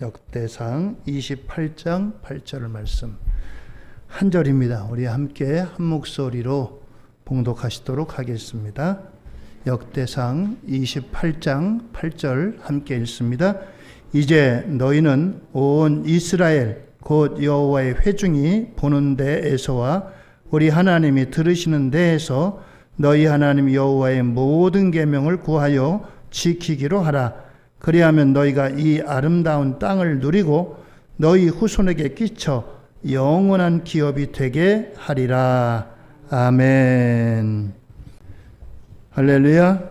역대상 28장 8절 말씀 한 절입니다. 우리 함께 한 목소리로 봉독하시도록 하겠습니다. 역대상 28장 8절 함께 읽습니다. 이제 너희는 온 이스라엘 곧 여호와의 회중이 보는 데에서와 우리 하나님이 들으시는 데에서 너희 하나님 여호와의 모든 계명을 구하여 지키기로 하라. 그리하면 너희가 이 아름다운 땅을 누리고 너희 후손에게 끼쳐 영원한 기업이 되게 하리라. 아멘. 할렐루야.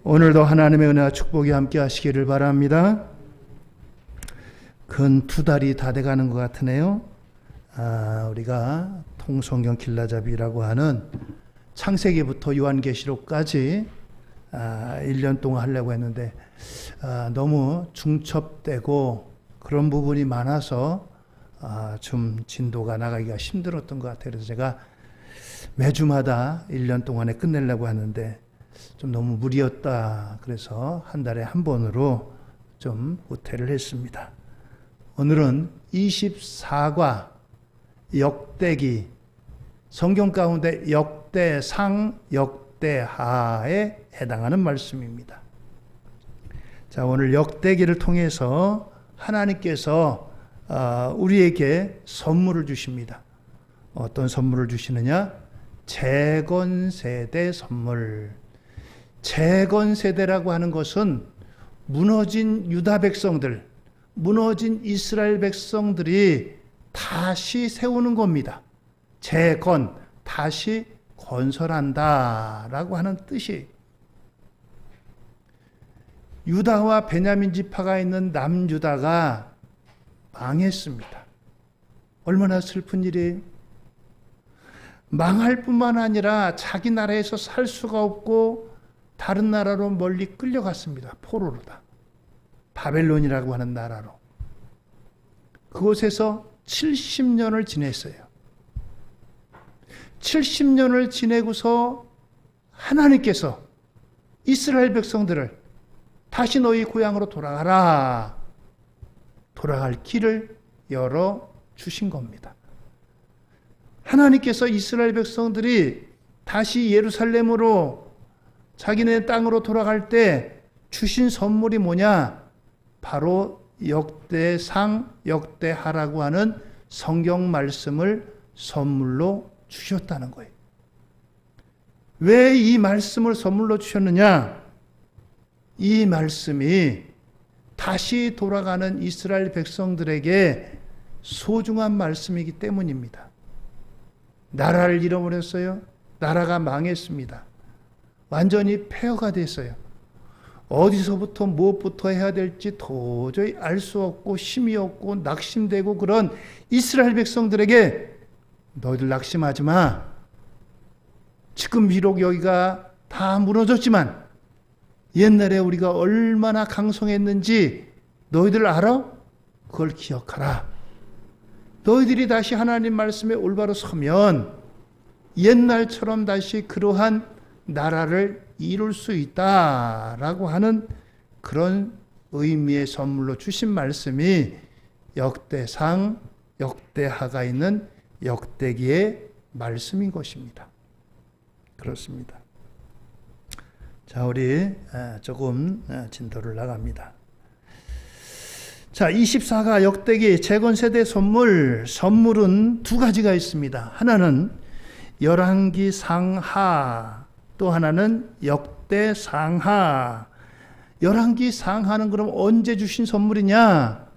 오늘도 하나님의 은혜와 축복이 함께 하시기를 바랍니다. 근 2달이 다 돼가는 것 같으네요. 우리가 통성경 길라잡이라고 하는 창세기부터 요한계시록까지 1년 동안 하려고 했는데 너무 중첩되고 그런 부분이 많아서 좀 진도가 나가기가 힘들었던 것 같아요. 그래서 제가 매주마다 1년 동안에 끝내려고 하는데 좀 너무 무리였다. 그래서 한 달에 한 번으로 좀 후퇴를 했습니다. 오늘은 24과 역대기, 성경 가운데 역대상, 역대하에 해당하는 말씀입니다. 자, 오늘 역대기를 통해서 하나님께서 우리에게 선물을 주십니다. 어떤 선물을 주시느냐? 재건세대 선물. 재건세대라고 하는 것은 무너진 유다 백성들, 무너진 이스라엘 백성들이 다시 세우는 겁니다. 재건, 다시 건설한다라고 하는 뜻이. 유다와 베냐민 지파가 있는 남유다가 망했습니다. 얼마나 슬픈 일이에요. 망할 뿐만 아니라 자기 나라에서 살 수가 없고 다른 나라로 멀리 끌려갔습니다. 포로로다. 바벨론이라고 하는 나라로. 그곳에서 70년을 지냈어요. 70년을 지내고서 하나님께서 이스라엘 백성들을 다시 너희 고향으로 돌아가라. 돌아갈 길을 열어주신 겁니다. 하나님께서 이스라엘 백성들이 다시 예루살렘으로 자기네 땅으로 돌아갈 때 주신 선물이 뭐냐? 바로 역대상, 역대하라고 하는 성경 말씀을 선물로 주셨다는 거예요. 왜 이 말씀을 선물로 주셨느냐? 이 말씀이 다시 돌아가는 이스라엘 백성들에게 소중한 말씀이기 때문입니다. 나라를 잃어버렸어요. 나라가 망했습니다. 완전히 폐허가 됐어요. 어디서부터 무엇부터 해야 될지 도저히 알 수 없고 힘이 없고 낙심되고 그런 이스라엘 백성들에게 너희들 낙심하지 마. 지금 비록 여기가 다 무너졌지만 옛날에 우리가 얼마나 강성했는지 너희들 알아? 그걸 기억하라. 너희들이 다시 하나님 말씀에 올바로 서면 옛날처럼 다시 그러한 나라를 이룰 수 있다라고 하는 그런 의미의 선물로 주신 말씀이 역대상, 역대하가 있는 역대기의 말씀인 것입니다. 그렇습니다. 자, 우리 조금 진도를 나갑니다. 자, 24가 역대기 재건세대 선물은 두 가지가 있습니다. 하나는 열왕기 상하, 또 하나는 역대상하. 열왕기 상하는 그럼 언제 주신 선물이냐?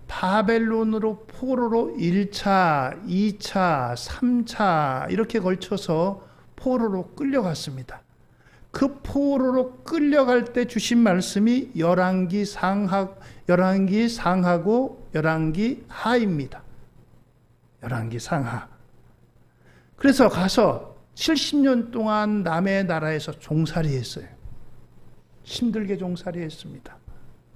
바벨론으로 포로로 1차, 2차, 3차 이렇게 걸쳐서 포로로 끌려갔습니다. 그 포로로 끌려갈 때 주신 말씀이 열왕기 상하고 열왕기 하입니다. 열왕기 상하. 그래서 가서 70년 동안 남의 나라에서 종살이 했어요. 힘들게 종살이 했습니다.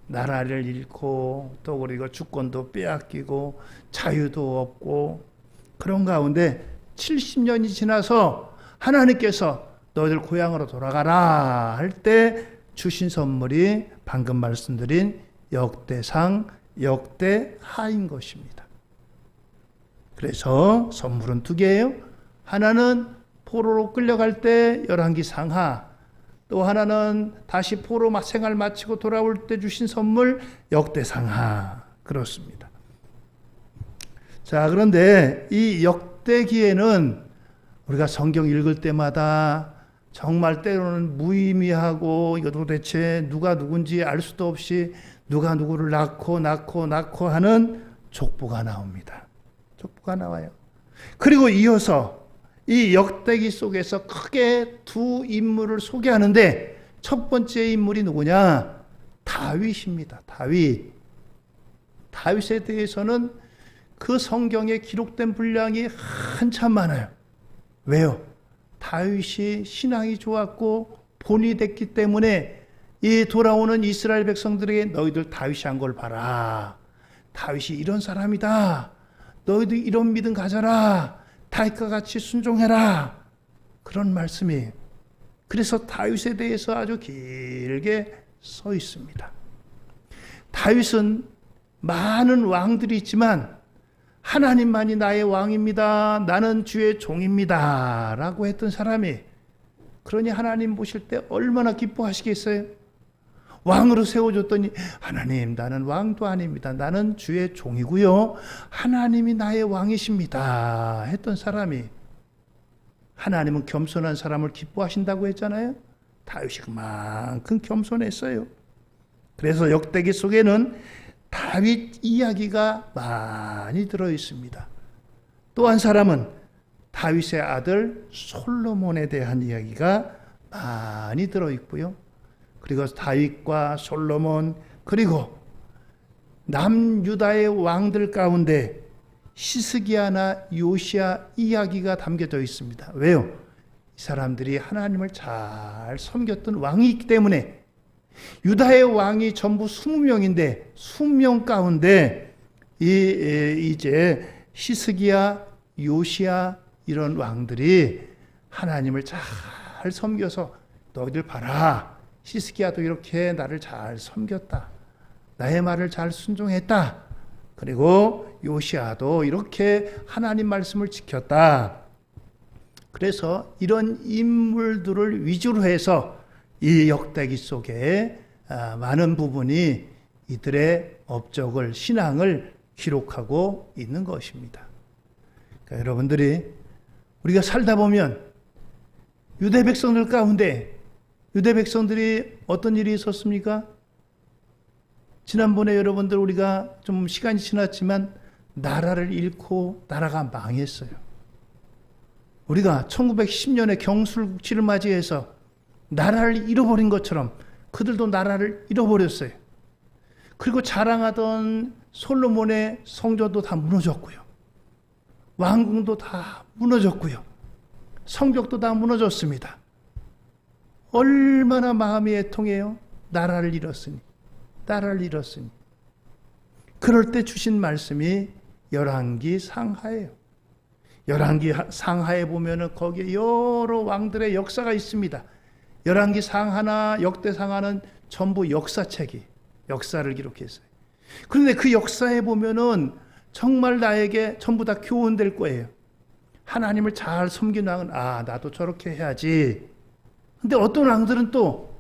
나라를 잃고 또 그리고 주권도 빼앗기고 자유도 없고 그런 가운데 70년이 지나서 하나님께서 너희들 고향으로 돌아가라 할 때 주신 선물이 방금 말씀드린 역대상, 역대하인 것입니다. 그래서 선물은 두 개예요. 하나는 포로로 끌려갈 때 열왕기 상하, 또 하나는 다시 포로 생활 마치고 돌아올 때 주신 선물 역대상하. 그렇습니다. 자, 그런데 이 역대기에는 우리가 성경 읽을 때마다 정말 때로는 무의미하고 이거 도대체 누가 누군지 알 수도 없이 누가 누구를 낳고 하는 족보가 나옵니다. 족보가 나와요. 그리고 이어서 이 역대기 속에서 크게 두 인물을 소개하는데 첫 번째 인물이 누구냐? 다윗입니다. 다윗에 대해서는 그 성경에 기록된 분량이 한참 많아요. 왜요? 다윗이 신앙이 좋았고 본이 됐기 때문에 이 돌아오는 이스라엘 백성들에게 너희들 다윗이 한 걸 봐라. 다윗이 이런 사람이다. 너희들 이런 믿음 가져라. 다윗과 같이 순종해라. 그런 말씀이. 그래서 다윗에 대해서 아주 길게 써 있습니다. 다윗은 많은 왕들이 있지만 하나님만이 나의 왕입니다. 나는 주의 종입니다. 라고 했던 사람이, 그러니 하나님 보실 때 얼마나 기뻐하시겠어요? 왕으로 세워줬더니 하나님, 나는 왕도 아닙니다. 나는 주의 종이고요. 하나님이 나의 왕이십니다. 했던 사람이, 하나님은 겸손한 사람을 기뻐하신다고 했잖아요. 다윗이 그만큼 겸손했어요. 그래서 역대기 속에는 다윗 이야기가 많이 들어 있습니다. 또 한 사람은 다윗의 아들 솔로몬에 대한 이야기가 많이 들어 있고요. 그리고 다윗과 솔로몬, 그리고 남유다의 왕들 가운데 시스기야나 요시야 이야기가 담겨져 있습니다. 왜요? 이 사람들이 하나님을 잘 섬겼던 왕이 있기 때문에. 유다의 왕이 전부 20명인데 20명 가운데 이제 시스기야, 요시야 이런 왕들이 하나님을 잘 섬겨서 너희들 봐라. 시스기야도 이렇게 나를 잘 섬겼다. 나의 말을 잘 순종했다. 그리고 요시야도 이렇게 하나님 말씀을 지켰다. 그래서 이런 인물들을 위주로 해서 이 역대기 속에 많은 부분이 이들의 업적을, 신앙을 기록하고 있는 것입니다. 그러니까 여러분들이 우리가 살다 보면 유대 백성들 가운데 유대 백성들이 어떤 일이 있었습니까? 지난번에 여러분들 우리가 좀 시간이 지났지만 나라를 잃고 나라가 망했어요. 우리가 1910년에 경술국지를 맞이해서 나라를 잃어버린 것처럼 그들도 나라를 잃어버렸어요. 그리고 자랑하던 솔로몬의 성전도 다 무너졌고요. 왕궁도 다 무너졌고요. 성벽도 다 무너졌습니다. 얼마나 마음이 애통해요. 나라를 잃었으니. 그럴 때 주신 말씀이 열왕기 상하예요. 열왕기 상하에 보면은 거기에 여러 왕들의 역사가 있습니다. 열왕기 상하나 역대상하는 전부 역사책이 역사를 기록했어요. 그런데 그 역사에 보면은 정말 나에게 전부 다 교훈될 거예요. 하나님을 잘 섬기는 왕은 나도 저렇게 해야지. 근데 어떤 왕들은 또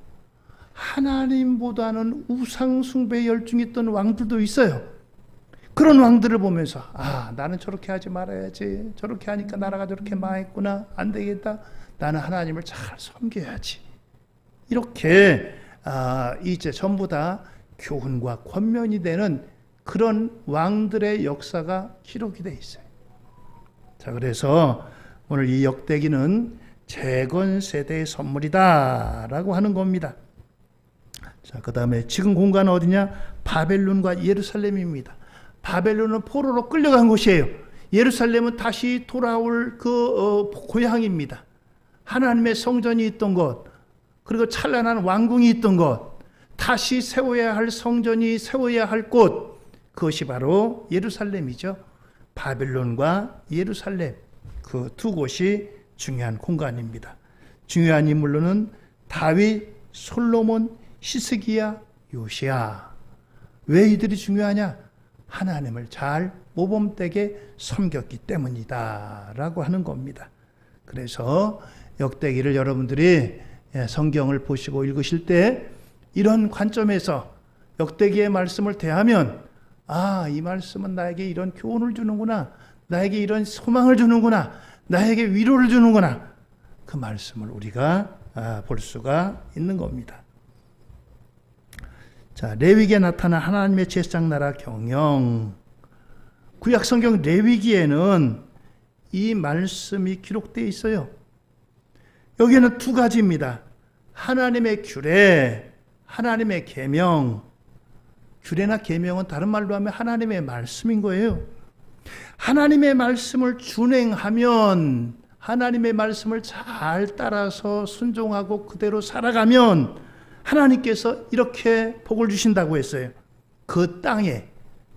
하나님보다는 우상 숭배에 열중했던 왕들도 있어요. 그런 왕들을 보면서 나는 저렇게 하지 말아야지. 저렇게 하니까 나라가 저렇게 망했구나. 안 되겠다. 나는 하나님을 잘 섬겨야지. 이렇게 이제 전부 다 교훈과 권면이 되는 그런 왕들의 역사가 기록이 되어 있어요. 자, 그래서 오늘 이 역대기는 재건 세대의 선물이다라고 하는 겁니다. 자, 그 다음에 지금 공간은 어디냐? 바벨론과 예루살렘입니다. 바벨론은 포로로 끌려간 곳이에요. 예루살렘은 다시 돌아올 고향입니다. 하나님의 성전이 있던 곳, 그리고 찬란한 왕궁이 있던 곳, 다시 세워야 할 성전이 세워야 할 곳, 그것이 바로 예루살렘이죠. 바벨론과 예루살렘, 그 두 곳이 중요한 공간입니다. 중요한 인물로는 다윗, 솔로몬, 시스기야, 요시야. 왜 이들이 중요하냐? 하나님을 잘 모범되게 섬겼기 때문이다 라고 하는 겁니다. 그래서 역대기를 여러분들이 성경을 보시고 읽으실 때 이런 관점에서 역대기의 말씀을 대하면 이 말씀은 나에게 이런 교훈을 주는구나, 나에게 이런 소망을 주는구나, 나에게 위로를 주는구나, 그 말씀을 우리가 볼 수가 있는 겁니다. 자, 레위기에 나타난 하나님의 제사장 나라 경영. 구약 성경 레위기에는 이 말씀이 기록되어 있어요. 여기에는 두 가지입니다. 하나님의 규례, 하나님의 계명. 규례나 계명은 다른 말로 하면 하나님의 말씀인 거예요. 하나님의 말씀을 준행하면, 하나님의 말씀을 잘 따라서 순종하고 그대로 살아가면 하나님께서 이렇게 복을 주신다고 했어요. 그 땅에,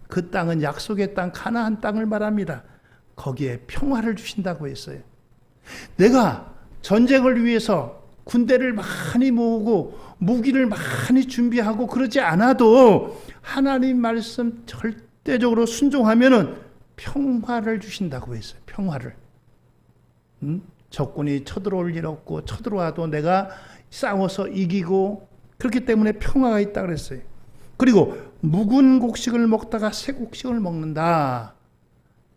그 땅은 약속의 땅 가나안 땅을 말합니다. 거기에 평화를 주신다고 했어요. 내가 전쟁을 위해서 군대를 많이 모으고 무기를 많이 준비하고 그러지 않아도 하나님 말씀 절대적으로 순종하면은 평화를 주신다고 했어요. 평화를. 적군이 쳐들어올 일 없고 쳐들어와도 내가 싸워서 이기고 그렇기 때문에 평화가 있다 그랬어요. 그리고 묵은 곡식을 먹다가 새 곡식을 먹는다.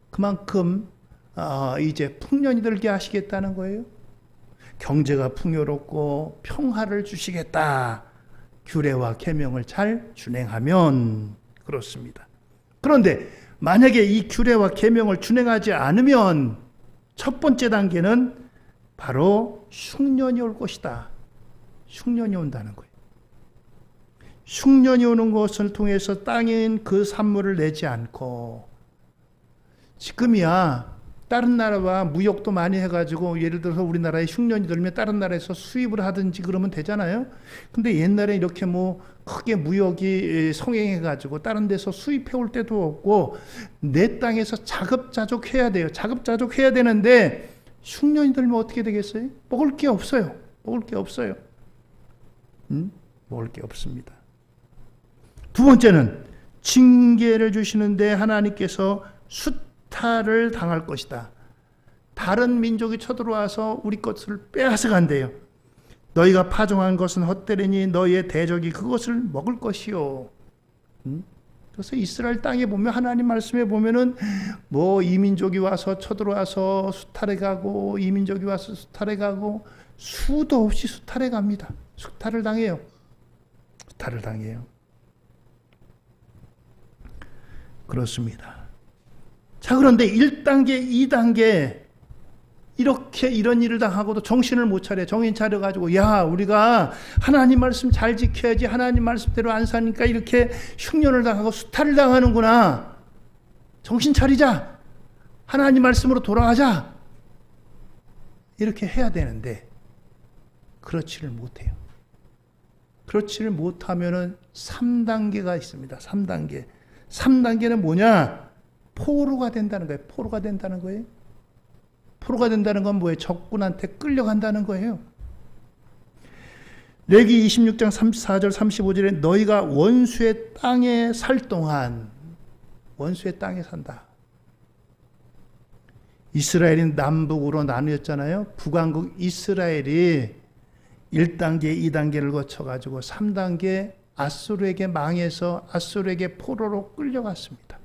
그만큼 이제 풍년이 들게 하시겠다는 거예요. 경제가 풍요롭고 평화를 주시겠다. 규례와 계명을 잘 준행하면 그렇습니다. 그런데 만약에 이 규례와 계명을 준행하지 않으면 첫 번째 단계는 바로 흉년이 올 것이다. 흉년이 온다는 거예요. 흉년이 오는 것을 통해서 땅인 그 산물을 내지 않고, 지금이야 다른 나라와 무역도 많이 해가지고 예를 들어서 우리나라에 흉년이 들면 다른 나라에서 수입을 하든지 그러면 되잖아요. 근데 옛날에 이렇게 크게 무역이 성행해가지고 다른 데서 수입해 올 때도 없고 내 땅에서 자급자족해야 돼요. 자급자족해야 되는데 흉년이 들면 어떻게 되겠어요? 먹을 게 없어요. 먹을 게 없어요. 먹을 게 없습니다. 두 번째는 징계를 주시는데 하나님께서 수탈을 당할 것이다. 다른 민족이 쳐들어와서 우리 것을 빼앗아 간대요. 너희가 파종한 것은 헛되리니 너희의 대적이 그것을 먹을 것이요. 그래서 이스라엘 땅에 보면 하나님 말씀에 보면은 이민족이 와서 쳐들어와서 수탈해 가고 이민족이 와서 수탈해 가고 수도 없이 수탈해 갑니다. 수탈을 당해요. 수탈을 당해요. 그렇습니다. 자, 그런데 1단계, 2단계 이렇게 이런 일을 당하고도 정신을 못 차려. 정신 차려가지고 우리가 하나님 말씀 잘 지켜야지, 하나님 말씀대로 안 사니까 이렇게 흉년을 당하고 수탈을 당하는구나. 정신 차리자. 하나님 말씀으로 돌아가자. 이렇게 해야 되는데 그렇지를 못해요. 그렇지를 못하면은 3단계가 있습니다. 3단계. 3단계는 뭐냐? 포로가 된다는 거예요. 포로가 된다는 거예요. 포로가 된다는 건 뭐예요? 적군한테 끌려간다는 거예요. 레기 26장 34절 35절에 너희가 원수의 땅에 살 동안, 원수의 땅에 산다. 이스라엘이 남북으로 나뉘었잖아요. 북왕국 이스라엘이 1단계, 2단계를 거쳐가지고 3단계 아수르에게 망해서 아수르에게 포로로 끌려갔습니다.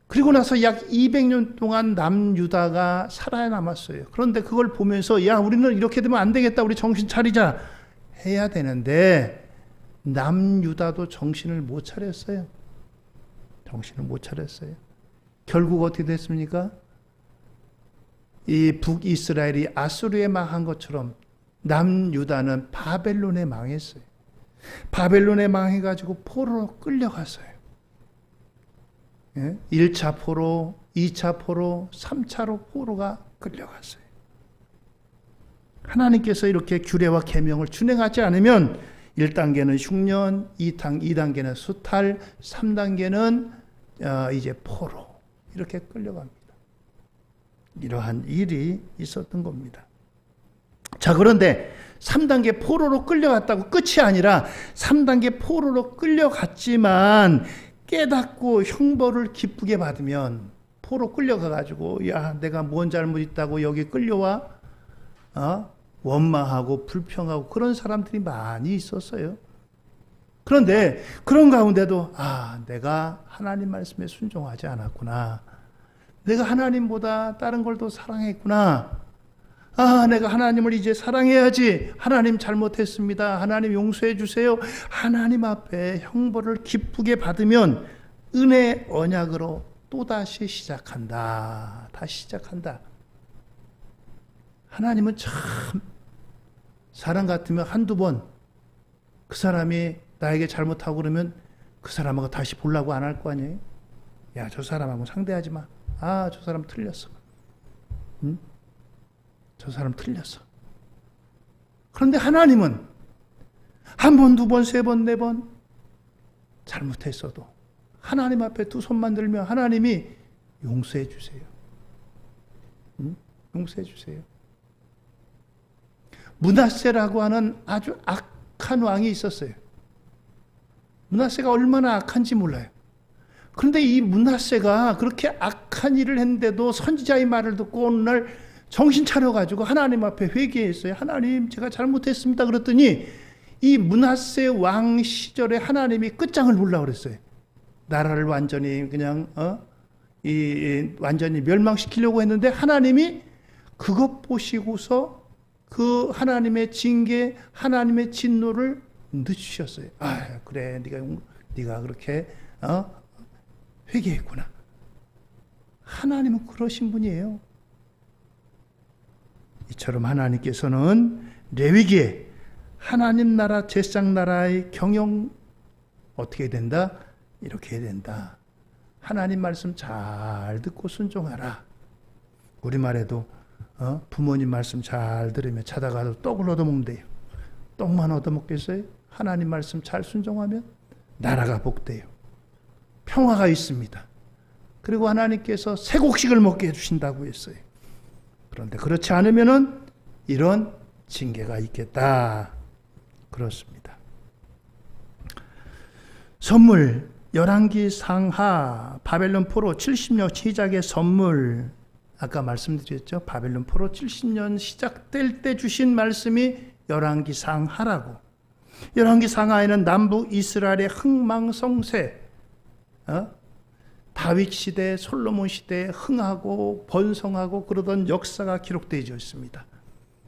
그리고 나서 약 200년 동안 남유다가 살아남았어요. 그런데 그걸 보면서 우리는 이렇게 되면 안 되겠다. 우리 정신 차리자 해야 되는데 남유다도 정신을 못 차렸어요. 정신을 못 차렸어요. 결국 어떻게 됐습니까? 이 북이스라엘이 아수르에 망한 것처럼 남유다는 바벨론에 망했어요. 바벨론에 망해가지고 포로로 끌려갔어요. 1차 포로, 2차 포로, 3차로 포로가 끌려갔어요. 하나님께서 이렇게 규례와 계명을 준행하지 않으면 1단계는 흉년, 2단계는 수탈, 3단계는 이제 포로 이렇게 끌려갑니다. 이러한 일이 있었던 겁니다. 자, 그런데 3단계 포로로 끌려갔다고 끝이 아니라 3단계 포로로 끌려갔지만 깨닫고 형벌을 기쁘게 받으면, 포로 끌려가가지고 야 내가 뭔 잘못 있다고 여기 끌려와 원망하고 불평하고 그런 사람들이 많이 있었어요. 그런데 그런 가운데도 내가 하나님 말씀에 순종하지 않았구나, 내가 하나님보다 다른 걸 더 사랑했구나, 내가 하나님을 이제 사랑해야지, 하나님 잘못했습니다, 하나님 용서해 주세요, 하나님 앞에 형벌을 기쁘게 받으면 은혜 언약으로 또다시 시작한다. 다시 시작한다. 하나님은 참 사람 같으면 한두 번 그 사람이 나에게 잘못하고 그러면 그 사람하고 다시 보려고 안 할 거 아니에요? 야, 저 사람하고 상대하지 마. 저 사람 틀렸어. 응? 저 사람 틀렸어. 그런데 하나님은 한 번, 두 번, 세 번, 네 번 잘못했어도 하나님 앞에 두 손만 들면 하나님이 용서해 주세요. 응? 용서해 주세요. 므낫세라고 하는 아주 악한 왕이 있었어요. 므낫세가 얼마나 악한지 몰라요. 그런데 이 므낫세가 그렇게 악한 일을 했는데도 선지자의 말을 듣고 오늘날 정신 차려가지고 하나님 앞에 회개했어요. 하나님, 제가 잘못했습니다. 그랬더니 이 므낫세 왕 시절에 하나님이 끝장을 보려고 그랬어요. 나라를 완전히 그냥 완전히 멸망시키려고 했는데 하나님이 그것 보시고서 그 하나님의 징계, 하나님의 진노를 늦추셨어요. 그래, 네가 그렇게 회개했구나. 하나님은 그러신 분이에요. 이처럼 하나님께서는 레위기에 하나님 나라, 제사장 나라의 경영 어떻게 된다? 이렇게 해야 된다. 하나님 말씀 잘 듣고 순종하라. 우리말에도 부모님 말씀 잘 들으면 자다가도 떡을 얻어먹으면 돼요. 떡만 얻어먹겠어요? 하나님 말씀 잘 순종하면 나라가 복돼요. 평화가 있습니다. 그리고 하나님께서 새 곡식을 먹게 해주신다고 했어요. 그런데 그렇지 않으면은 이런 징계가 있겠다. 그렇습니다. 선물, 열왕기 상하, 바벨론 포로 70년 시작의 선물, 아까 말씀드렸죠. 바벨론 포로 70년 시작될 때 주신 말씀이 열왕기 상하라고. 열왕기 상하에는 남북 이스라엘의 흥망성쇠, 다윗 시대, 솔로몬 시대에 흥하고 번성하고 그러던 역사가 기록되어 있습니다.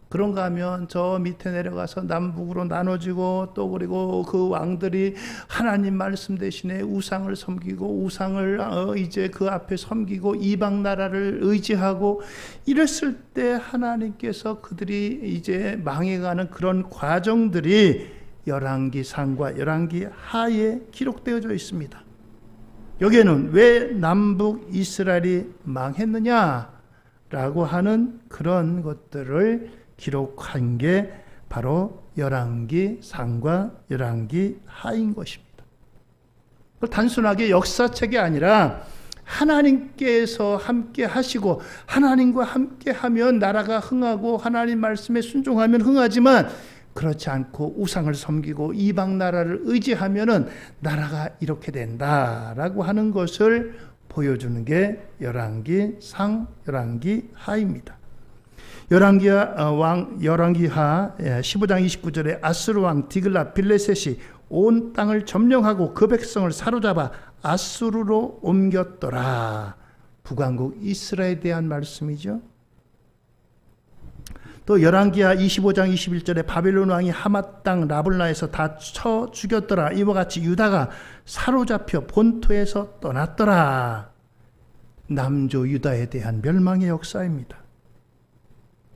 그런가 하면 저 밑에 내려가서 남북으로 나눠지고 또 그리고 그 왕들이 하나님 말씀 대신에 우상을 섬기고 우상을 이제 그 앞에 섬기고 이방 나라를 의지하고 이랬을 때 하나님께서 그들이 이제 망해가는 그런 과정들이 열왕기 상과 열왕기 하에 기록되어져 있습니다. 여기에는 왜 남북 이스라엘이 망했느냐라고 하는 그런 것들을 기록한 게 바로 열왕기 상과 열왕기 하인 것입니다. 단순하게 역사책이 아니라 하나님께서 함께 하시고 하나님과 함께 하면 나라가 흥하고 하나님 말씀에 순종하면 흥하지만 그렇지 않고 우상을 섬기고 이방 나라를 의지하면은 나라가 이렇게 된다라고 하는 것을 보여주는 게 열왕기 상, 열왕기 하입니다. 열왕기하 15장 29절에 아수르 왕 디글라 빌레셋이 온 땅을 점령하고 그 백성을 사로잡아 아수르로 옮겼더라. 북왕국 이스라엘에 대한 말씀이죠. 또 열왕기하 25장 21절에 바벨론 왕이 하맛 땅 라블라에서 다 쳐 죽였더라. 이와 같이 유다가 사로잡혀 본토에서 떠났더라. 남조 유다에 대한 멸망의 역사입니다.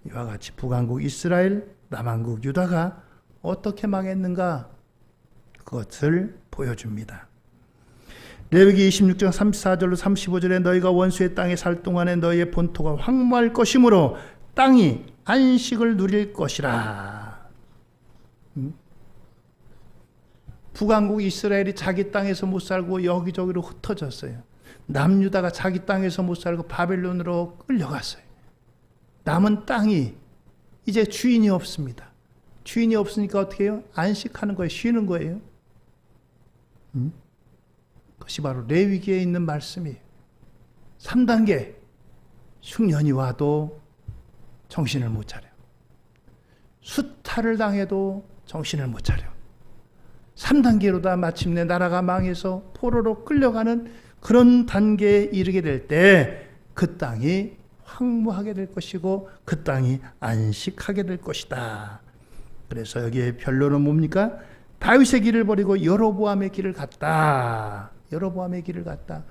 이와 같이 북왕국 이스라엘, 남왕국 유다가 어떻게 망했는가 그것을 보여줍니다. 레위기 26장 34절로 35절에 너희가 원수의 땅에 살 동안에 너희의 본토가 황무할 것이므로 땅이 안식을 누릴 것이라. 북왕국 이스라엘이 자기 땅에서 못 살고 여기저기로 흩어졌어요. 남유다가 자기 땅에서 못 살고 바벨론으로 끌려갔어요. 남은 땅이 이제 주인이 없습니다. 주인이 없으니까 어떻게 해요? 안식하는 거예요. 쉬는 거예요. 그것이 바로 레위기에 있는 말씀이에요. 3단계. 흉년이 와도 정신을 못 차려. 수탈을 당해도 정신을 못 차려. 3단계로다 마침내 나라가 망해서 포로로 끌려가는 그런 단계에 이르게 될 때 그 땅이 황무하게 될 것이고 그 땅이 안식하게 될 것이다. 그래서 여기에 변론은 뭡니까? 다윗의 길을 버리고 여로보암의 길을 갔다. 여로보암의 길을 갔다.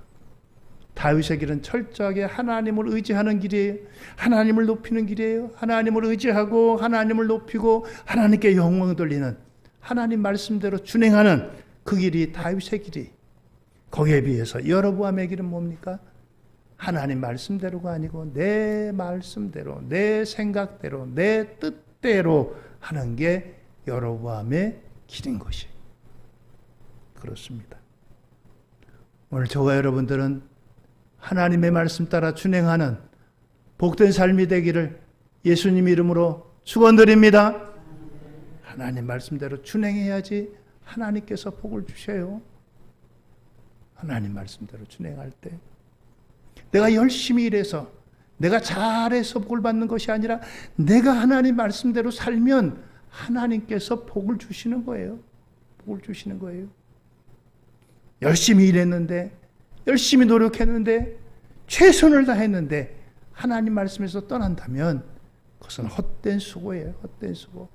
다윗의 길은 철저하게 하나님을 의지하는 길이에요. 하나님을 높이는 길이에요. 하나님을 의지하고 하나님을 높이고 하나님께 영광을 돌리는, 하나님 말씀대로 준행하는 그 길이 다윗의 길이. 거기에 비해서 여로보암의 길은 뭡니까? 하나님 말씀대로가 아니고 내 말씀대로, 내 생각대로, 내 뜻대로 하는 게 여로보암의 길인 것이. 그렇습니다. 오늘 저와 여러분들은 하나님의 말씀 따라 준행하는 복된 삶이 되기를 예수님 이름으로 축원드립니다. 하나님 말씀대로 준행해야지 하나님께서 복을 주셔요. 하나님 말씀대로 준행할 때 내가 열심히 일해서 내가 잘해서 복을 받는 것이 아니라 내가 하나님 말씀대로 살면 하나님께서 복을 주시는 거예요. 복을 주시는 거예요. 열심히 일했는데, 열심히 노력했는데, 최선을 다했는데 하나님 말씀에서 떠난다면 그것은 헛된 수고예요. 헛된 수고.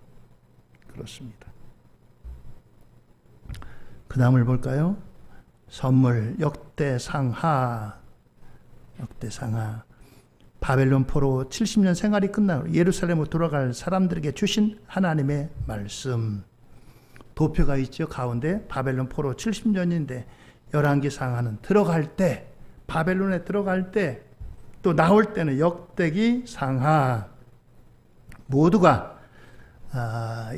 그렇습니다. 그 다음을 볼까요? 선물 역대상하. 역대상하. 바벨론 포로 70년 생활이 끝나고 예루살렘으로 돌아갈 사람들에게 주신 하나님의 말씀. 도표가 있죠. 가운데 바벨론 포로 70년인데 열왕기 상하는 들어갈 때, 바벨론에 들어갈 때, 또 나올 때는 역대기 상하. 모두가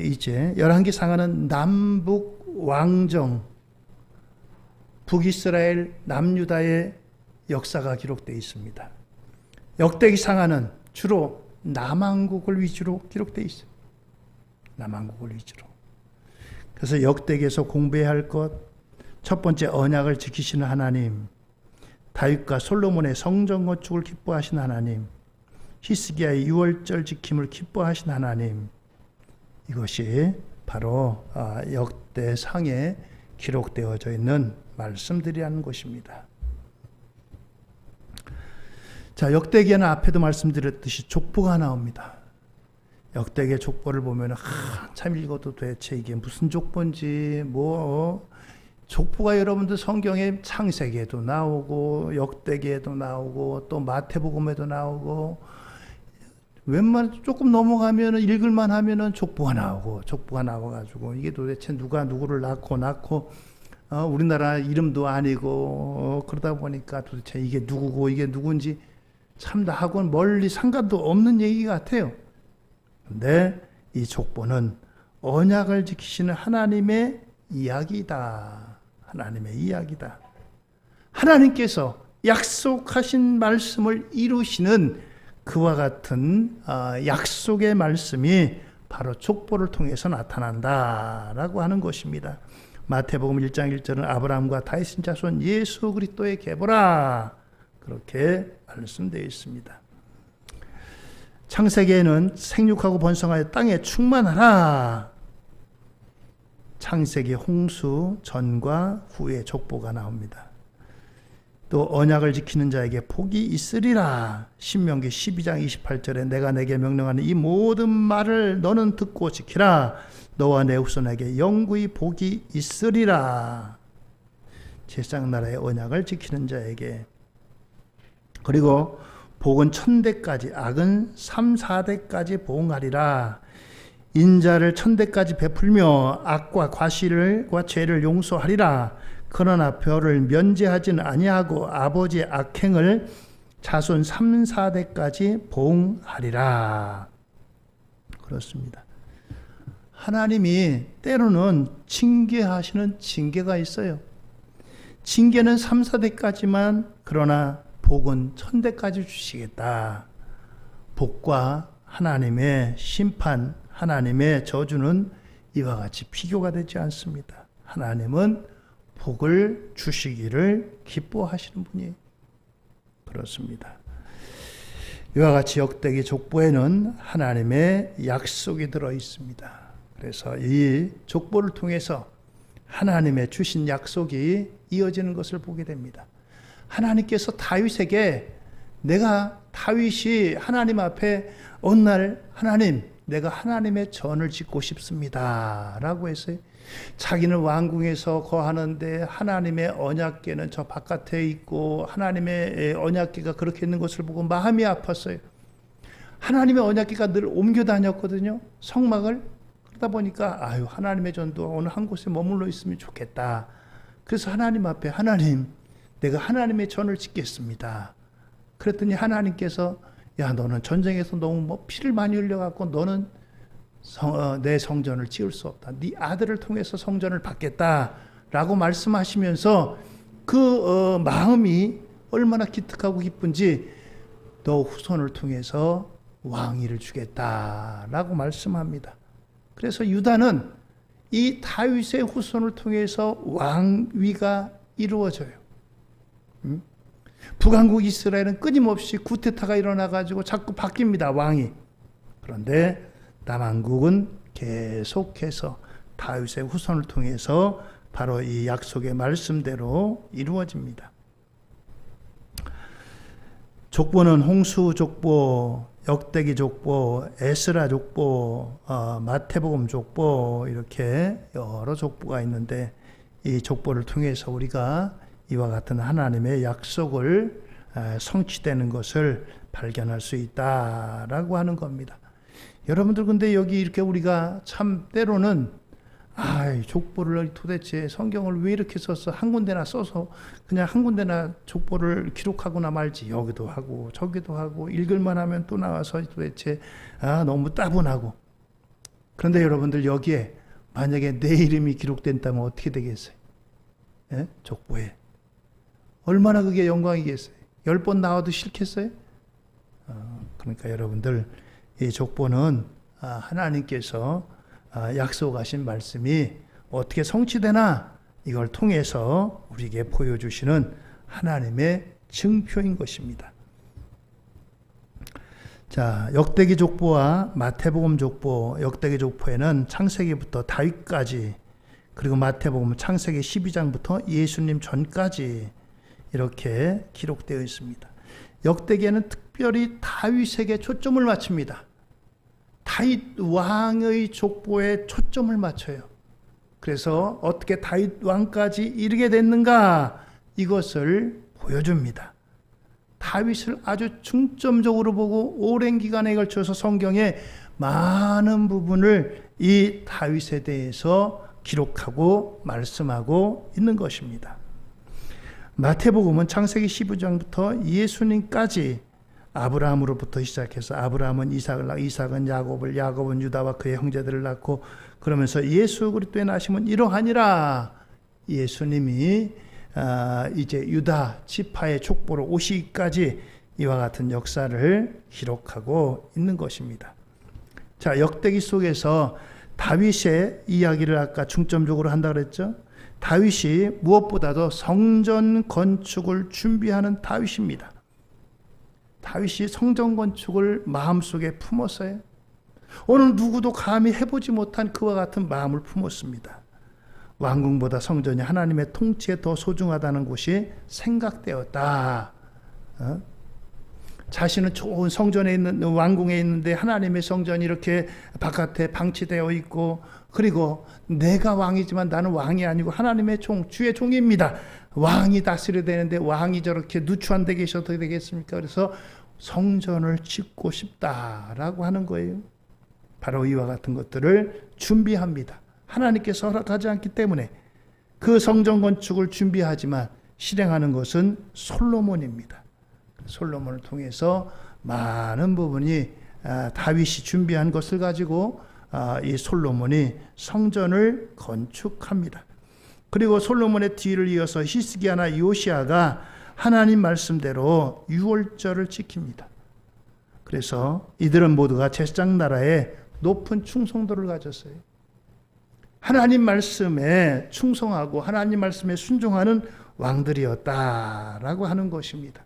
이제 열왕기 상하는 남북 왕정, 북이스라엘 남유다의 역사가 기록되어 있습니다. 역대기 상하는 주로 남왕국을 위주로 기록되어 있어요. 남왕국을 위주로. 그래서 역대기에서 공부해야 할 것, 첫 번째 언약을 지키시는 하나님, 다윗과 솔로몬의 성전 건축을 기뻐하신 하나님, 히스기야의 유월절 지킴을 기뻐하신 하나님, 이것이 바로 역대상에 기록되어져 있는 말씀들이라는 것입니다. 자, 역대기에는 앞에도 말씀드렸듯이 족보가 나옵니다. 역대기의 족보를 보면 한참 읽어도 대체 이게 무슨 족보인지, 족보가 여러분들 성경에 창세기에도 나오고 역대기에도 나오고 또 마태복음에도 나오고 웬만 조금 넘어가면은 읽을만 하면은 족보가 나와가지고 이게 도대체 누가 누구를 낳고 우리나라 이름도 아니고 그러다 보니까 도대체 이게 누구고 이게 누군지 참 나하고는 멀리 상관도 없는 얘기 같아요. 근데 이 족보는 언약을 지키시는 하나님의 이야기다. 하나님의 이야기다. 하나님께서 약속하신 말씀을 이루시는 그와 같은 약속의 말씀이 바로 족보를 통해서 나타난다라고 하는 것입니다. 마태복음 1장 1절은 아브라함과 다윗의 자손 예수 그리스도의 계보라, 그렇게 말씀되어 있습니다. 창세기에는 생육하고 번성하여 땅에 충만하라. 창세기 홍수 전과 후의 족보가 나옵니다. 또 언약을 지키는 자에게 복이 있으리라. 신명기 12장 28절에 내가 내게 명령하는 이 모든 말을 너는 듣고 지키라. 너와 내 후손에게 영구히 복이 있으리라. 제사장나라의 언약을 지키는 자에게. 그리고 복은 1000대까지, 악은 3, 4대까지 보응하리라. 인자를 1000대까지 베풀며 악과 과실과 죄를 용서하리라. 그러나 별을 면제하지는 아니하고 아버지의 악행을 자손 3, 4대까지 보응하리라. 그렇습니다. 하나님이 때로는 징계하시는 징계가 있어요. 징계는 3, 4대까지만, 그러나 복은 1000대까지 주시겠다. 복과 하나님의 심판, 하나님의 저주는 이와 같이 비교가 되지 않습니다. 하나님은 복을 주시기를 기뻐하시는 분이에요. 그렇습니다. 이와 같이 역대기 족보에는 하나님의 약속이 들어 있습니다. 그래서 이 족보를 통해서 하나님의 주신 약속이 이어지는 것을 보게 됩니다. 하나님께서 다윗에게 내가 다윗이 하나님 앞에 어느 날 하나님 내가 하나님의 전을 짓고 싶습니다 라고 했어요. 자기는 왕궁에서 거하는데 하나님의 언약궤는 저 바깥에 있고 하나님의 언약궤가 그렇게 있는 것을 보고 마음이 아팠어요. 하나님의 언약궤가 늘 옮겨 다녔거든요. 성막을. 그러다 보니까 아유 하나님의 전도 어느 한 곳에 머물러 있으면 좋겠다. 그래서 하나님 앞에 하나님 내가 하나님의 전을 짓겠습니다. 그랬더니 하나님께서 야 너는 전쟁에서 너무 피를 많이 흘려갖고 너는 내 성전을 지을 수 없다. 네 아들을 통해서 성전을 받겠다라고 말씀하시면서 그 마음이 얼마나 기특하고 기쁜지 너 후손을 통해서 왕위를 주겠다라고 말씀합니다. 그래서 유다는 이 다윗의 후손을 통해서 왕위가 이루어져요. 북왕국 이스라엘은 끊임없이 구테타가 일어나가지고 자꾸 바뀝니다. 왕이. 그런데 남왕국은 계속해서 다윗의 후손을 통해서 바로 이 약속의 말씀대로 이루어집니다. 족보는 홍수 족보, 역대기 족보, 에스라 족보, 마태복음 족보 이렇게 여러 족보가 있는데 이 족보를 통해서 우리가 이와 같은 하나님의 약속을 성취되는 것을 발견할 수 있다라고 하는 겁니다. 여러분들 근데 여기 이렇게 우리가 참 때로는 족보를 도대체 성경을 왜 이렇게 썼어? 한 군데나 써서 그냥 한 군데나 족보를 기록하거나 말지. 여기도 하고 저기도 하고 읽을만 하면 또 나와서 도대체 너무 따분하고. 그런데 여러분들 여기에 만약에 내 이름이 기록된다면 어떻게 되겠어요? 예? 족보에. 얼마나 그게 영광이겠어요? 10번 나와도 싫겠어요? 그러니까 여러분들 이 족보는 하나님께서 약속하신 말씀이 어떻게 성취되나 이걸 통해서 우리에게 보여주시는 하나님의 증표인 것입니다. 자, 역대기 족보와 마태복음 족보, 역대기 족보에는 창세기부터 다윗까지 그리고 마태복음 창세기 12장부터 예수님 전까지 이렇게 기록되어 있습니다. 역대기에는 특별히 다윗에게 초점을 맞춥니다. 다윗 왕의 족보에 초점을 맞춰요. 그래서 어떻게 다윗 왕까지 이르게 됐는가 이것을 보여줍니다. 다윗을 아주 중점적으로 보고 오랜 기간에 걸쳐서 성경의 많은 부분을 이 다윗에 대해서 기록하고 말씀하고 있는 것입니다. 마태복음은 창세기 15장부터 예수님까지 아브라함으로부터 시작해서 아브라함은 이삭을 낳고 이삭은 야곱을 야곱은 유다와 그의 형제들을 낳고 그러면서 예수 그리스도의 나심은 이러하니라. 예수님이 이제 유다 지파의 족보로 오시기까지 이와 같은 역사를 기록하고 있는 것입니다. 자, 역대기 속에서 다윗의 이야기를 아까 중점적으로 한다 그랬죠. 다윗이 무엇보다도 성전 건축을 준비하는 다윗입니다. 다윗이 성전 건축을 마음속에 품었어요. 어느 누구도 감히 해보지 못한 그와 같은 마음을 품었습니다. 왕궁보다 성전이 하나님의 통치에 더 소중하다는 것이 생각되었다. 자신은 좋은 성전에 있는 왕궁에 있는데 하나님의 성전이 이렇게 바깥에 방치되어 있고 그리고 내가 왕이지만 나는 왕이 아니고 하나님의 주의 종입니다. 왕이 다스려야 되는데 왕이 저렇게 누추한 데 계셔도 되겠습니까? 그래서 성전을 짓고 싶다라고 하는 거예요. 바로 이와 같은 것들을 준비합니다. 하나님께서 허락하지 않기 때문에 그 성전 건축을 준비하지만 실행하는 것은 솔로몬입니다. 솔로몬을 통해서 많은 부분이 다윗이 준비한 것을 가지고 이 솔로몬이 성전을 건축합니다. 그리고 솔로몬의 뒤를 이어서 히스기야나 요시야가 하나님 말씀대로 유월절을 지킵니다. 그래서 이들은 모두가 제사장 나라에 높은 충성도를 가졌어요. 하나님 말씀에 충성하고 하나님 말씀에 순종하는 왕들이었다라고 하는 것입니다.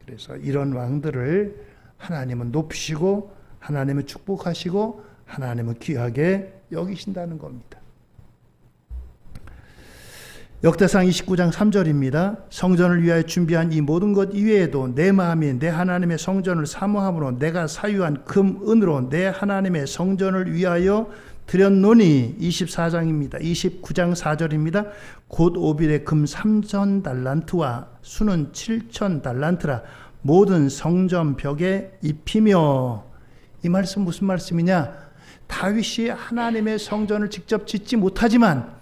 그래서 이런 왕들을 하나님은 높이시고 하나님은 축복하시고 하나님은 귀하게 여기신다는 겁니다. 역대상 29장 3절입니다. 성전을 위하여 준비한 이 모든 것 이외에도 내 마음이 내 하나님의 성전을 사모함으로 내가 사유한 금, 은으로 내 하나님의 성전을 위하여 드렸노니 24장입니다. 29장 4절입니다. 곧 오빌의 금 3,000달란트와 수는 7,000달란트라 모든 성전 벽에 입히며. 이 말씀 무슨 말씀이냐? 다윗이 하나님의 성전을 직접 짓지 못하지만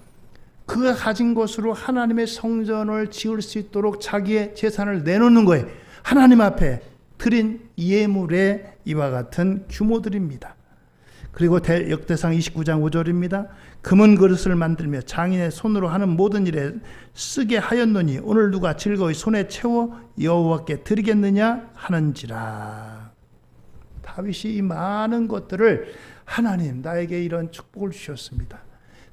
그가 가진 것으로 하나님의 성전을 지을 수 있도록 자기의 재산을 내놓는 거예요. 하나님 앞에 드린 예물의 이와 같은 규모들입니다. 그리고 역대상 29장 5절입니다. 금은 그릇을 만들며 장인의 손으로 하는 모든 일에 쓰게 하였노니 오늘 누가 즐거이 손에 채워 여호와께 드리겠느냐 하는지라. 다윗이 이 많은 것들을 하나님 나에게 이런 축복을 주셨습니다.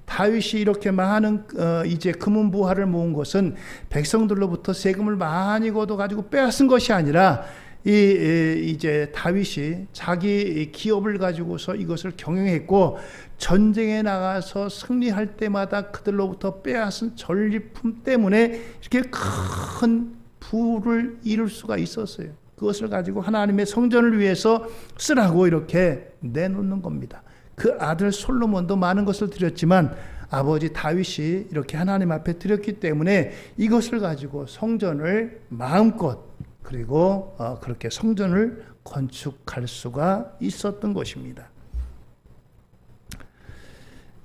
다윗이 이렇게 많은 이제 금은부화를 모은 것은 백성들로부터 세금을 많이 걷어가지고 빼앗은 것이 아니라 이제 다윗이 자기 기업을 가지고서 이것을 경영했고 전쟁에 나가서 승리할 때마다 그들로부터 빼앗은 전리품 때문에 이렇게 큰 부를 이룰 수가 있었어요. 그것을 가지고 하나님의 성전을 위해서 쓰라고 이렇게 내놓는 겁니다. 그 아들 솔로몬도 많은 것을 드렸지만 아버지 다윗이 이렇게 하나님 앞에 드렸기 때문에 이것을 가지고 성전을 마음껏 그리고 그렇게 성전을 건축할 수가 있었던 것입니다.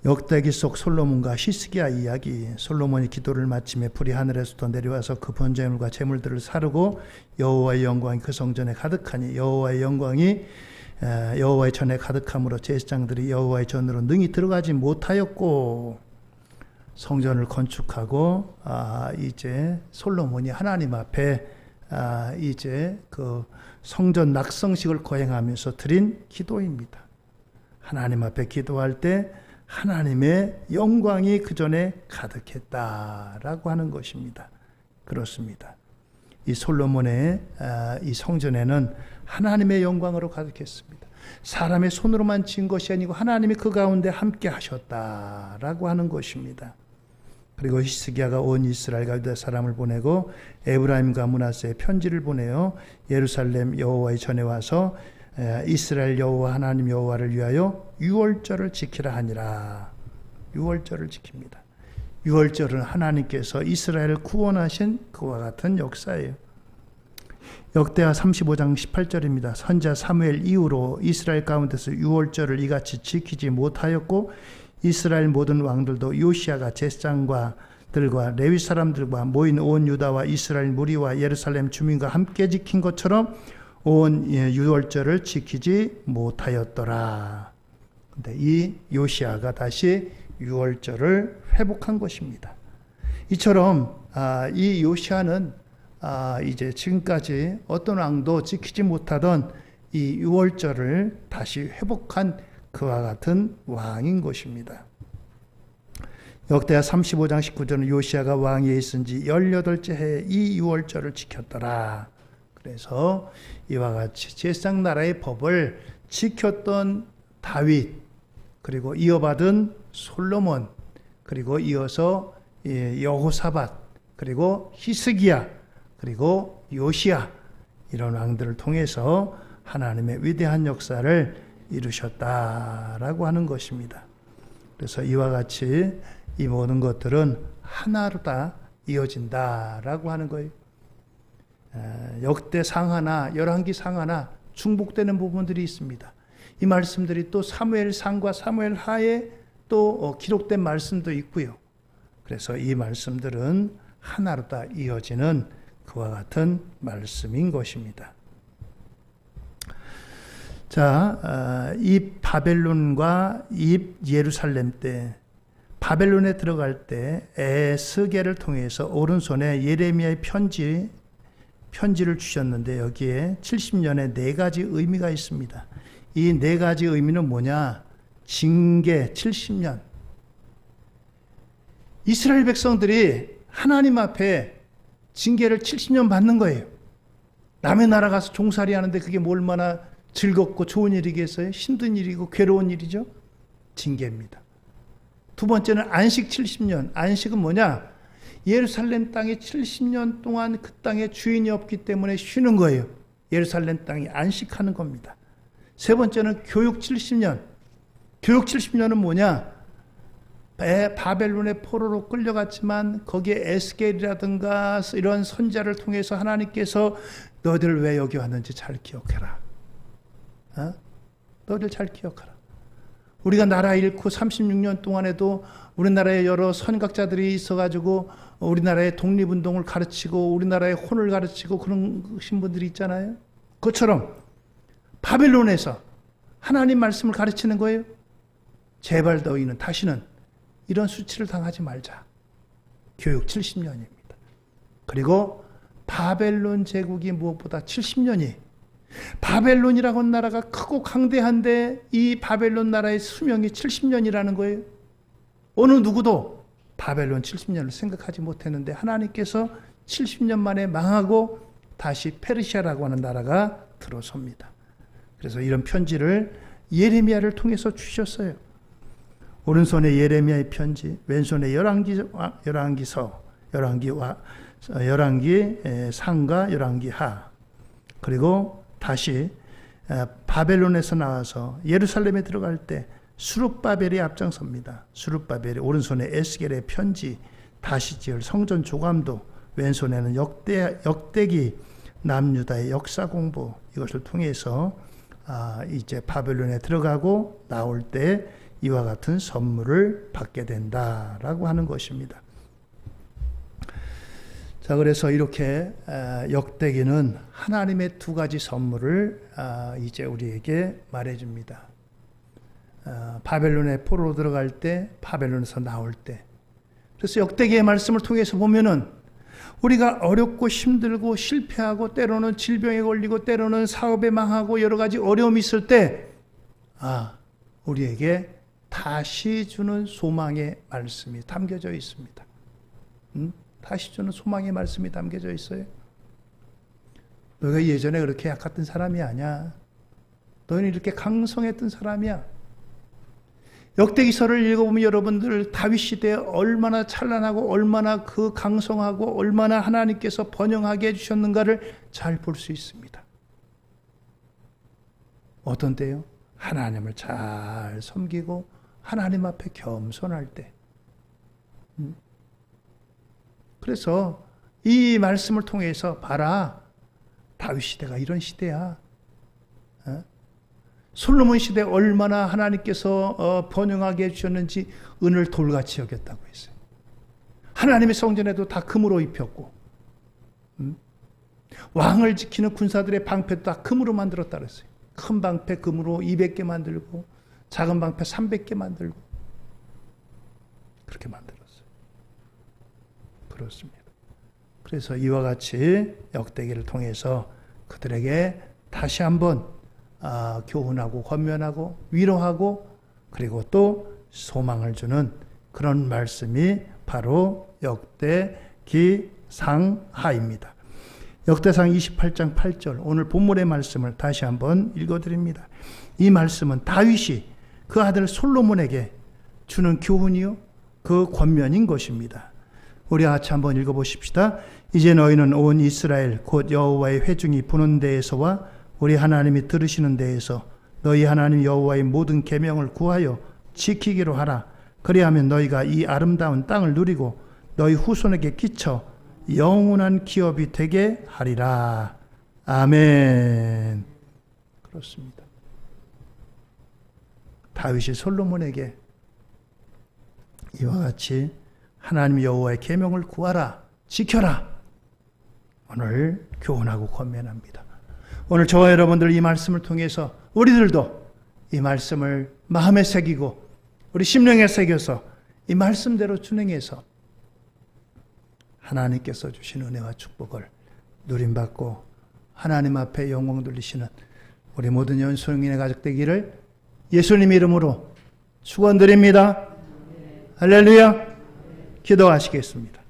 역대기 속 솔로몬과 히스기야 이야기. 솔로몬이 기도를 마치며 불이 하늘에서부터 내려와서 그 번제물과 제물들을 사르고 여호와의 영광이 그 성전에 가득하니 여호와의 영광이 여호와의 전에 가득함으로 제사장들이 여호와의 전으로 능히 들어가지 못하였고. 성전을 건축하고 이제 솔로몬이 하나님 앞에 이제 그 성전 낙성식을 거행하면서 드린 기도입니다. 하나님 앞에 기도할 때 하나님의 영광이 그 전에 가득했다라고 하는 것입니다. 그렇습니다. 이 솔로몬의 이 성전에는 하나님의 영광으로 가득했습니다. 사람의 손으로만 지은 것이 아니고 하나님이 그 가운데 함께 하셨다라고 하는 것입니다. 그리고 히스기야가 온 이스라엘과 유다 사람을 보내고 에브라임과 므낫세에 편지를 보내어 예루살렘 여호와의 전에 와서 이스라엘 여호와 하나님 여호와를 위하여 유월절을 지키라 하니라. 유월절을 지킵니다. 유월절은 하나님께서 이스라엘을 구원하신 그와 같은 역사예요. 역대하 35장 18절입니다. 선지자 사무엘 이후로 이스라엘 가운데서 유월절을 이같이 지키지 못하였고 이스라엘 모든 왕들도 요시야가 제사장과들과 레위 사람들과 모인 온 유다와 이스라엘 무리와 예루살렘 주민과 함께 지킨 것처럼 온 유월절을 지키지 못하였더라. 근데 이 요시야가 다시 유월절을 회복한 것입니다. 이처럼 이 요시야는 이제 지금까지 어떤 왕도 지키지 못하던 이 유월절을 다시 회복한 그와 같은 왕인 것입니다. 역대하 35장 19절은 요시야가 왕위에 있은 지 18째 해에 이 유월절을 지켰더라. 그래서 이와 같이 제사장 나라의 법을 지켰던 다윗, 그리고 이어받은 솔로몬, 그리고 이어서 여호사밧, 그리고 히스기야, 그리고 요시야, 이런 왕들을 통해서 하나님의 위대한 역사를 이루셨다라고 하는 것입니다. 그래서 이와 같이 이 모든 것들은 하나로 다 이어진다라고 하는 거예요. 역대상 하나, 열왕기상 하나 중복되는 부분들이 있습니다. 이 말씀들이 또 사무엘상과 사무엘하에 또 기록된 말씀도 있고요. 그래서 이 말씀들은 하나로 다 이어지는 그와 같은 말씀인 것입니다. 자, 이 바벨론과 이 예루살렘 때 바벨론에 들어갈 때 에스겔을 통해서 오른손에 예레미야의 편지를 주셨는데 여기에 70년에 4가지 의미가 있습니다. 이 4가지 의미는 뭐냐? 징계 70년. 이스라엘 백성들이 하나님 앞에 징계를 70년 받는 거예요. 남의 나라 가서 종살이 하는데 그게 뭐 얼마나 즐겁고 좋은 일이겠어요? 힘든 일이고 괴로운 일이죠. 징계입니다. 두 번째는 안식 70년. 안식은 뭐냐? 예루살렘 땅에 70년 동안 그 땅에 주인이 없기 때문에 쉬는 거예요. 예루살렘 땅이 안식하는 겁니다. 세 번째는 교육 70년. 교육 70년은 뭐냐? 바벨론의 포로로 끌려갔지만 거기에 에스겔이라든가 이런 선자를 통해서 하나님께서 너희들 왜 여기 왔는지 잘 기억해라. 너희들 잘 기억하라. 우리가 나라 잃고 36년 동안에도 우리나라에 여러 선각자들이 있어가지고 우리나라의 독립운동을 가르치고 우리나라의 혼을 가르치고 그런 분들이 있잖아요. 그것처럼 바벨론에서 하나님 말씀을 가르치는 거예요. 제발 너희는 다시는 이런 수치를 당하지 말자. 교육 70년입니다. 그리고 바벨론 제국이 무엇보다 70년이 바벨론이라고 하는 나라가 크고 강대한데 이 바벨론 나라의 수명이 70년이라는 거예요. 어느 누구도 바벨론 70년을 생각하지 못했는데 하나님께서 70년 만에 망하고 다시 페르시아라고 하는 나라가 들어섭니다. 그래서 이런 편지를 예레미야를 통해서 주셨어요. 오른손에 예레미야의 편지, 왼손에 열왕기서, 열왕기 상과 열왕기 하. 그리고 다시 바벨론에서 나와서 예루살렘에 들어갈 때 수룹바벨이 앞장섭니다. 수룹바벨이 오른손에 에스겔의 편지, 다시 지을 성전 조감도, 왼손에는 역대기 남유다의 역사 공부, 이것을 통해서 이제 바벨론에 들어가고 나올 때 이와 같은 선물을 받게 된다라고 하는 것입니다. 자, 그래서 이렇게 역대기는 하나님의 2가지 선물을 이제 우리에게 말해줍니다. 바벨론에 포로로 들어갈 때, 바벨론에서 나올 때. 그래서 역대기의 말씀을 통해서 보면은 우리가 어렵고 힘들고 실패하고 때로는 질병에 걸리고 때로는 사업에 망하고 여러 가지 어려움이 있을 때, 우리에게 다시 주는 소망의 말씀이 담겨져 있습니다. 다시 주는 소망의 말씀이 담겨져 있어요. 너희가 예전에 그렇게 약했던 사람이 아니야. 너희는 이렇게 강성했던 사람이야. 역대기서를 읽어보면 여러분들 다윗 시대에 얼마나 찬란하고 얼마나 그 강성하고 얼마나 하나님께서 번영하게 해주셨는가를 잘 볼 수 있습니다. 어떤 때요? 하나님을 잘 섬기고 하나님 앞에 겸손할 때. 그래서 이 말씀을 통해서 봐라. 다윗 시대가 이런 시대야. 솔로몬 시대 얼마나 하나님께서 번영하게 해주셨는지 은을 돌같이 여겼다고 했어요. 하나님의 성전에도 다 금으로 입혔고, 왕을 지키는 군사들의 방패도 다 금으로 만들었다 그랬어요. 큰 방패 금으로 200개 만들고 작은 방패 300개 만들고 그렇게 만들었어요. 그렇습니다. 그래서 이와 같이 역대기를 통해서 그들에게 다시 한번 교훈하고 권면하고 위로하고 그리고 또 소망을 주는 그런 말씀이 바로 역대기상하입니다. 역대상 28장 8절 오늘 본문의 말씀을 다시 한번 읽어드립니다. 이 말씀은 다윗이 그 아들 솔로몬에게 주는 교훈이요 그 권면인 것입니다. 우리 같이 한번 읽어보십시다. 이제 너희는 온 이스라엘 곧 여호와의 회중이 보는 데에서와 우리 하나님이 들으시는 데에서 너희 하나님 여호와의 모든 계명을 구하여 지키기로 하라. 그리하면 너희가 이 아름다운 땅을 누리고 너희 후손에게 끼쳐 영원한 기업이 되게 하리라. 아멘. 그렇습니다. 다윗이 솔로몬에게 이와 같이 하나님 여호와의 계명을 구하라, 지켜라. 오늘 교훈하고 권면합니다. 오늘 저와 여러분들 이 말씀을 통해서 우리들도 이 말씀을 마음에 새기고 우리 심령에 새겨서 이 말씀대로 준행해서 하나님께서 주신 은혜와 축복을 누림받고 하나님 앞에 영광 돌리시는 우리 모든 연소영인의 가족 되기를 예수님 이름으로 축원드립니다. 할렐루야. 기도하시겠습니다.